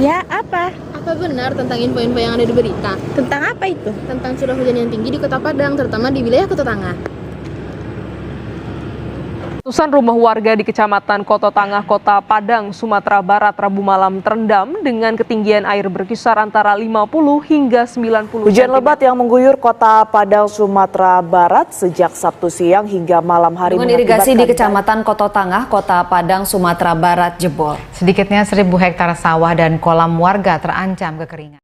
Ya, apa? Apa benar tentang info-info yang ada di berita? Tentang apa itu? Tentang curah hujan yang tinggi di Kota Padang, terutama di wilayah Kota Tangah. Ratusan rumah warga di Kecamatan Kota Tangah, Kota Padang, Sumatera Barat, Rabu malam terendam dengan ketinggian air berkisar antara 50 hingga 90 Hujan cm. lebat yang mengguyur Kota Padang, Sumatera Barat sejak Sabtu siang hingga malam hari Bendungan irigasi di Kecamatan Kota Tangah, Kota Padang, Sumatera Barat jebol. Sedikitnya 1.000 hektar sawah dan kolam warga terancam kekeringan.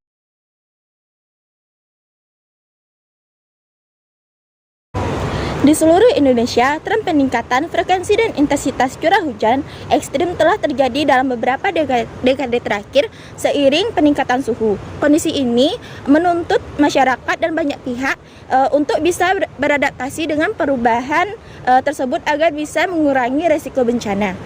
Di seluruh Indonesia, tren peningkatan frekuensi dan intensitas curah hujan ekstrim telah terjadi dalam beberapa dekade terakhir seiring peningkatan suhu. Kondisi ini menuntut masyarakat dan banyak pihak untuk bisa beradaptasi dengan perubahan tersebut agar bisa mengurangi resiko bencana.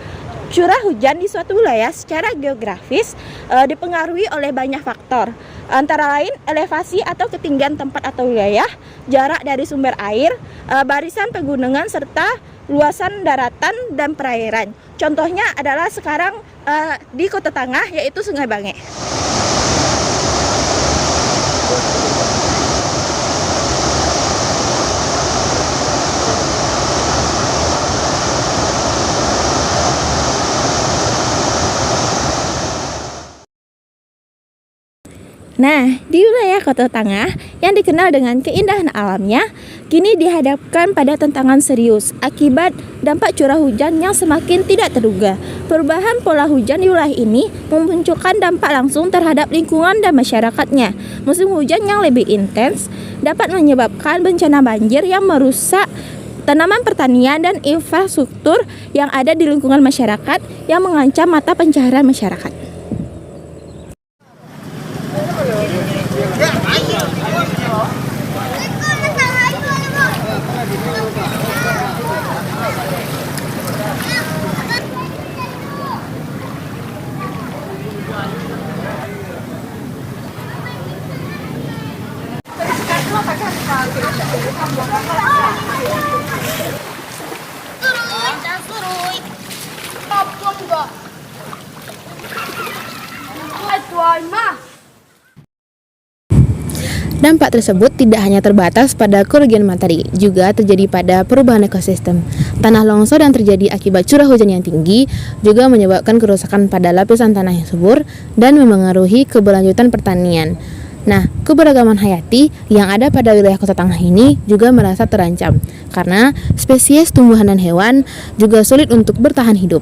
Curah hujan di suatu wilayah secara geografis dipengaruhi oleh banyak faktor, antara lain elevasi atau ketinggian tempat atau wilayah, jarak dari sumber air, barisan pegunungan, serta luasan daratan dan perairan. Contohnya adalah sekarang di Kota Tangah, yaitu Sungai Bange. Nah, di wilayah Kota Tangah yang dikenal dengan keindahan alamnya, kini dihadapkan pada tantangan serius akibat dampak curah hujan yang semakin tidak terduga. Perubahan pola hujan di wilayah ini memunculkan dampak langsung terhadap lingkungan dan masyarakatnya. Musim hujan yang lebih intens dapat menyebabkan bencana banjir yang merusak tanaman pertanian dan infrastruktur yang ada di lingkungan masyarakat yang mengancam mata pencaharian masyarakat. Dampak tersebut tidak hanya terbatas pada kerugian materi, juga terjadi pada perubahan ekosistem. Tanah longsor yang terjadi akibat curah hujan yang tinggi juga menyebabkan kerusakan pada lapisan tanah yang subur dan memengaruhi keberlanjutan pertanian. Nah, keberagaman hayati yang ada pada wilayah Kota Tangah ini juga merasa terancam, karena spesies tumbuhan dan hewan juga sulit untuk bertahan hidup.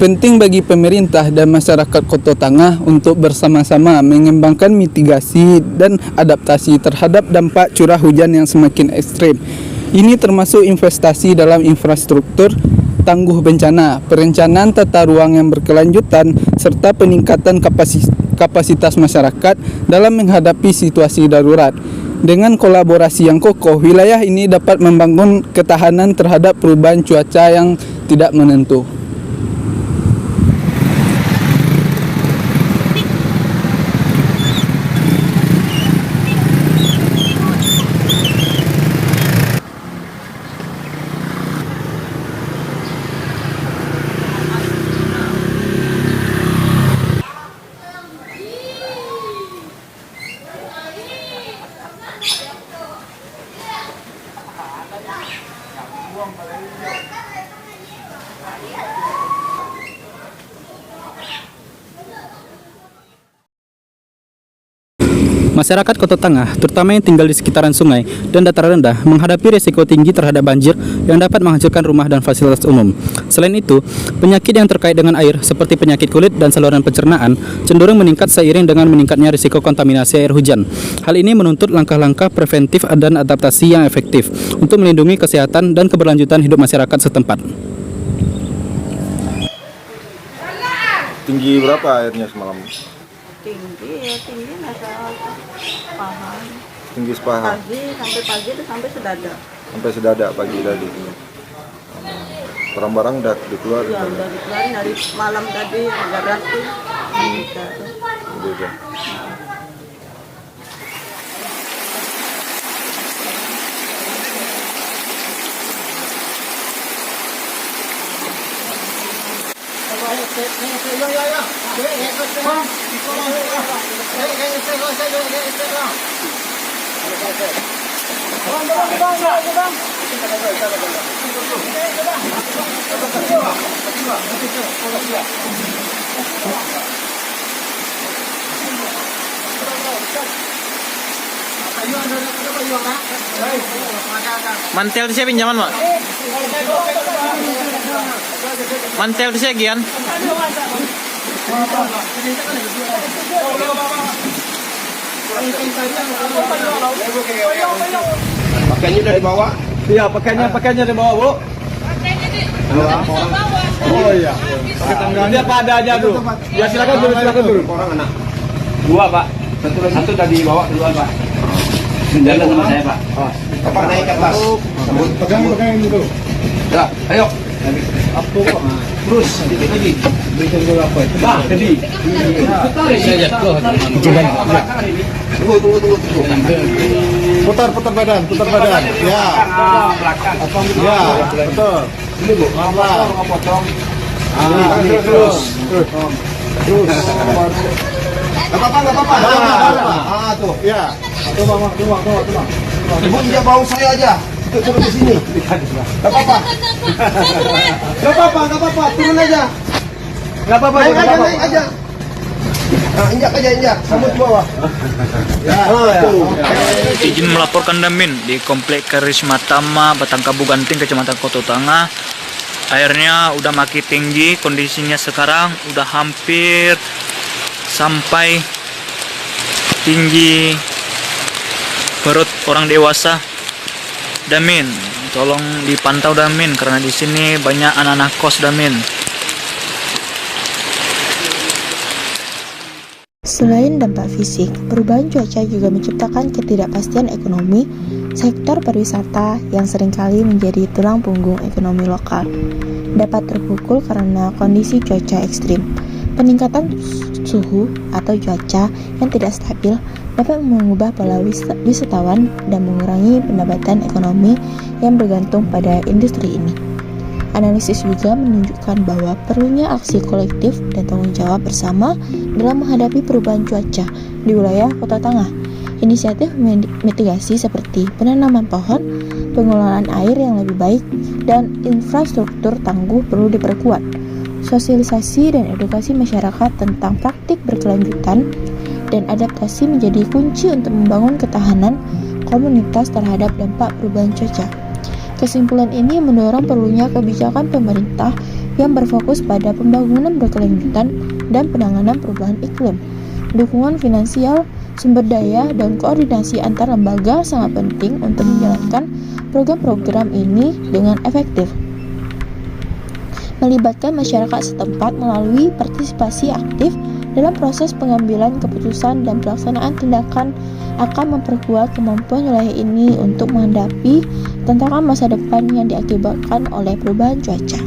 Penting bagi pemerintah dan masyarakat Kota Tangah untuk bersama-sama mengembangkan mitigasi dan adaptasi terhadap dampak curah hujan yang semakin ekstrem. Ini termasuk investasi dalam infrastruktur tangguh bencana, perencanaan tata ruang yang berkelanjutan, serta peningkatan kapasitas masyarakat dalam menghadapi situasi darurat. Dengan kolaborasi yang kokoh, wilayah ini dapat membangun ketahanan terhadap perubahan cuaca yang tidak menentu. Buang pada Masyarakat Kota Tangah, terutama yang tinggal di sekitaran sungai dan dataran rendah, menghadapi risiko tinggi terhadap banjir yang dapat menghancurkan rumah dan fasilitas umum. Selain itu, penyakit yang terkait dengan air seperti penyakit kulit dan saluran pencernaan cenderung meningkat seiring dengan meningkatnya risiko kontaminasi air hujan. Hal ini menuntut langkah-langkah preventif dan adaptasi yang efektif untuk melindungi kesehatan dan keberlanjutan hidup masyarakat setempat. Tinggi berapa airnya semalam? Tinggi nggak salah paha. Tinggi sepaha. Pagi itu sampai sedada. Sampai sedada pagi tadi. Barang-barang udah dikeluar. Ya udah dikeluarin dari malam tadi agak ratus. Udah. Mantel di saya pinjaman, Mak. Mantel di saya gian. Pakaiannya udah dibawa? Iya, pakaiannya dibawa, Bu. Oh iya. Dia apa ada aja tuh. Ya silakan dulu. Orang anak. 2, Pak. Satu tadi dibawa, 2, Pak. Jalan sama saya, Pak. Oh. Bapak naik ke atas. Pegang dulu. Ya, ayo. Terus sedikit lagi. Berikan dulu apa itu? Bah, tadi. Tunggu. Putar badan. Ya. Ya, betul. Ini Bu, potong. Terus. Enggak apa-apa. Ah, tuh. Ya. Tunggu. Ibu injak bau saya aja. Turun di sini. Enggak apa-apa. Turun aja. Enggak apa-apa. Naik aja. Nah, injak. Sambut bawah. Ya. Izin melaporkan Damin di Komplek Karisma Tama, Batangkabu Ganting, Kecamatan Kota Tangah. Airnya udah makin tinggi, kondisinya sekarang udah hampir sampai tinggi perut orang dewasa. Damin, tolong dipantau Damin karena di sini banyak anak-anak kos Damin. Selain dampak fisik, perubahan cuaca juga menciptakan ketidakpastian ekonomi. Sektor pariwisata yang seringkali menjadi tulang punggung ekonomi lokal dapat terpukul karena kondisi cuaca ekstrim. Peningkatan suhu atau cuaca yang tidak stabil dapat mengubah pola wisatawan dan mengurangi pendapatan ekonomi yang bergantung pada industri ini. Analisis juga menunjukkan bahwa perlunya aksi kolektif dan tanggung jawab bersama dalam menghadapi perubahan cuaca di wilayah Kota Tangah. Inisiatif mitigasi seperti penanaman pohon, pengelolaan air yang lebih baik, dan infrastruktur tangguh perlu diperkuat. Sosialisasi dan edukasi masyarakat tentang praktik berkelanjutan dan adaptasi menjadi kunci untuk membangun ketahanan komunitas terhadap dampak perubahan cuaca. Kesimpulan ini mendorong perlunya kebijakan pemerintah yang berfokus pada pembangunan berkelanjutan dan penanganan perubahan iklim. Dukungan finansial, sumber daya, dan koordinasi antar lembaga sangat penting untuk menjalankan program-program ini dengan efektif. Melibatkan masyarakat setempat melalui partisipasi aktif dalam proses pengambilan keputusan dan pelaksanaan tindakan akan memperkuat kemampuan wilayah ini untuk menghadapi tantangan masa depan yang diakibatkan oleh perubahan cuaca.